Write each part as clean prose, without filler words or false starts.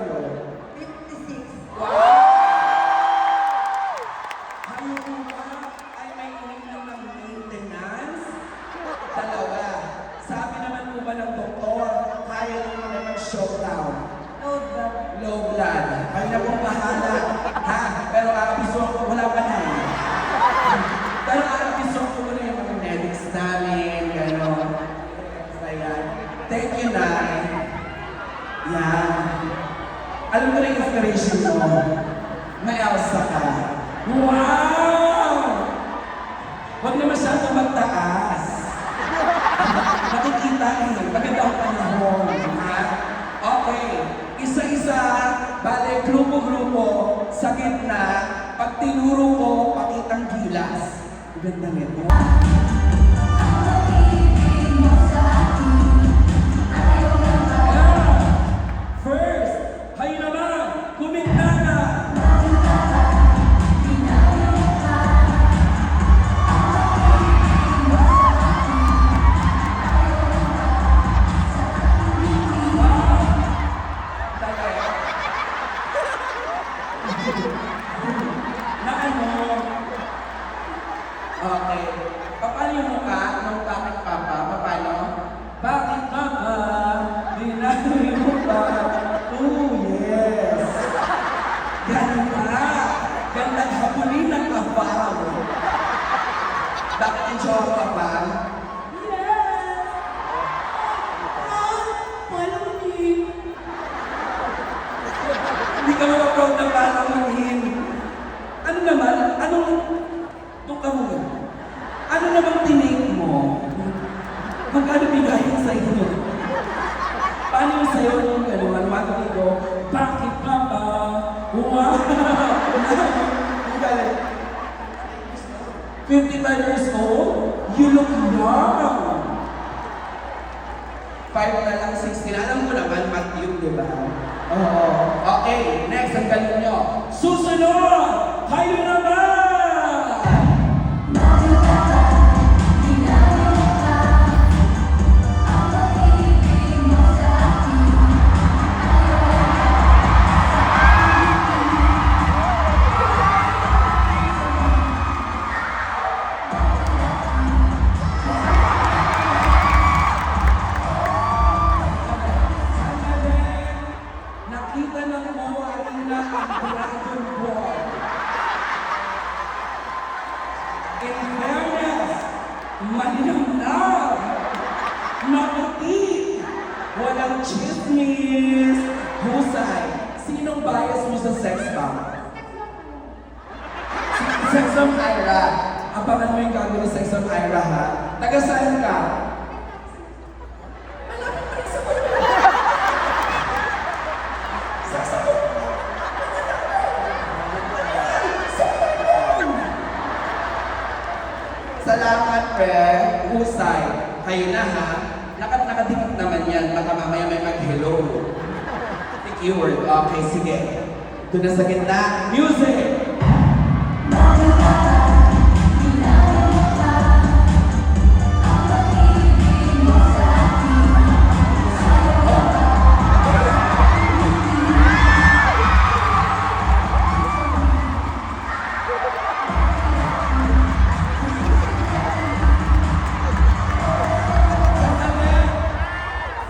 kayo? 56. Wow! Kayo po ba ay may ininom ng maintenance? Dalawa. Sabi naman po ba ng doktor, kaya nyo na mag-showdown? Load blood. Low blood. Kayo na pong bahala. Ha? Pero aabiso ko, wala pa na eh. Pero aabiso ko muna yung mga medics namin, gano'n. Ayan. Thank you, Nay. Yan. Alam ko na yung inspiration mo. May Elsa ka. Wow! Huwag na masyadong magtaas. Nakikita eh. Maganda ang panahon. Ha? Okay. Isa-isa, bale, grupo-grupo, sa gitna, pag tinuro ko, pakitang gilas. Ganda nito. First, kayo naman, kuminta na! Na ano? Okay. Paano yung mukha nung bakit papa? Paano? Bakit papa? Dinalo yung mukha. Oh, yes. Ganda. Gandang hapunin ng kapal. Bakit yung jowa papa? Yes. Palamunin. Hindi ka ma-proud na palamunin. Ano naman? Anong... Doon ka muna. Ano namang tinig mo? Magkano bigayin sa inyo? Paano yung sayo nung gano'n? Magaling ko, bakit pa ba? Wow! Ang galing. 55 years old? You look young! 5 na lang, 16. Alam mo naman, Matthew, di ba? Oo. Okay, next, ang galing nyo. Susunod! Kayo naman! Nakita ng MOA na ang Dragon Ball. In fairness, malinamnam, maputi, walang chismis, husay. Sinong bias mo sa sex bomb? Sex bomb Ira. Abangan mo yung gagawin ng sex bomb Ira, ha? Taga saan ka? Salamat, pre. Husay. Kayo na, ha? Nakadikit naman yan. Baka mamaya may mag-hello. Keyword. Okay, sige. Doon na sa gitna. Music!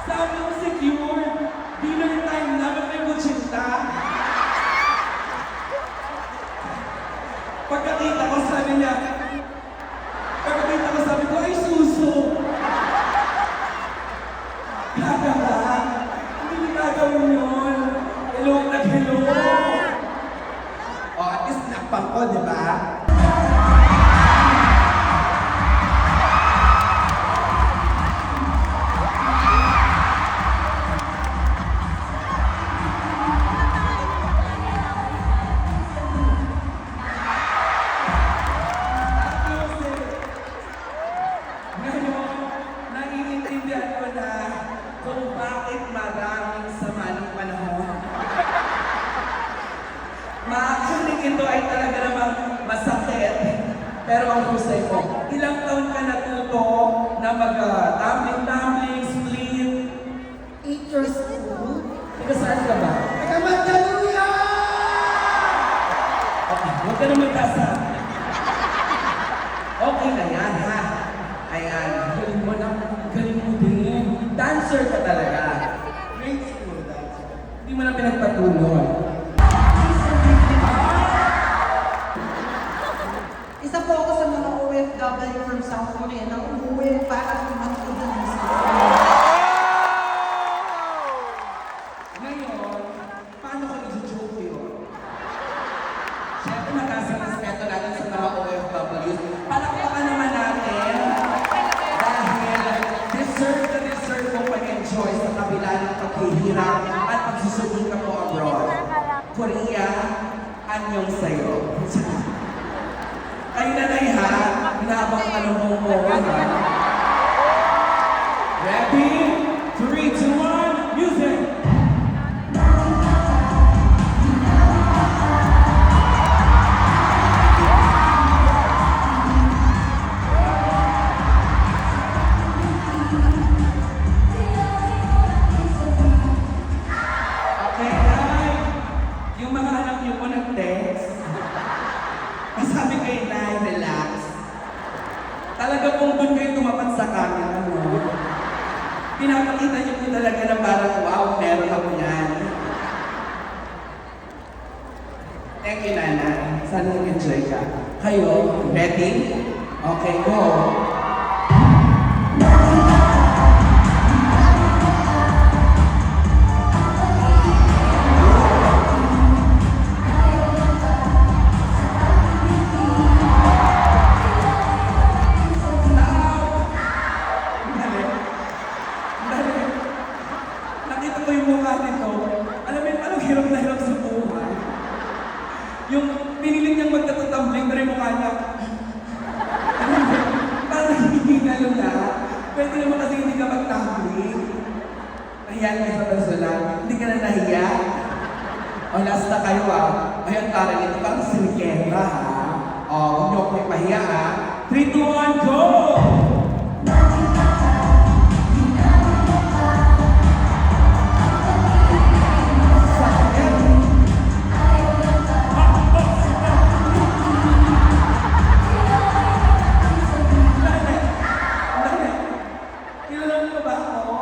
Sabi ko secure. Dinner time na. Ba't may kutsinta? Pagkakita ko, sabi niya, sabi ko, ay suso. Gaga ka? Hindi niyo gagawin yun. Hello, nag-hello. O, at least nakpang ko, di ba? Ngayon, naiintindihan ko na kung bakit maraming sama ng panahon. Maaaring ito ay talaga namang masakit. Pero ang husay mo, ilang taon ka natuto na mag-tumbling, split? 8 years old. Taga saan ka ba? Taga Korea, anyong sa'yo. Kayo na ha, hinabang tanong mo ha. Ready? 3, 2, 1, music! Okay, Nay. Yung mga anak niyo po nag-text. Sabi kayo, Nay, relax. Talaga pong doon kayo tumapat sa camera, no? Pinapakita niyo po talaga na parang, wow, meron ako yan. Thank you, Nanay. Sana nag-enjoy ka. Kayo, ready? Okay, go. Nakita ko yung mukha nito. Alam mo yun, parang hirap na hirap sa buhay. Yung piniling niyang magtatatumbling, pero yung mukha niya, parang hihingalo na. Pwede naman kasi hindi ka mag-tumbling. Nahiyan ka sa personal. Hindi ka na nahiya. O, last na kayo Ayun, parang ito, parang sinikera O, huwag niyo ako ipahiya 3, 2, 1, go! Kilala mo ba ako?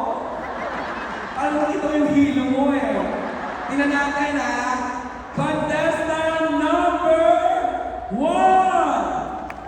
Parang nakita ko yung hilo mo Tingnan natin Contestant number 1!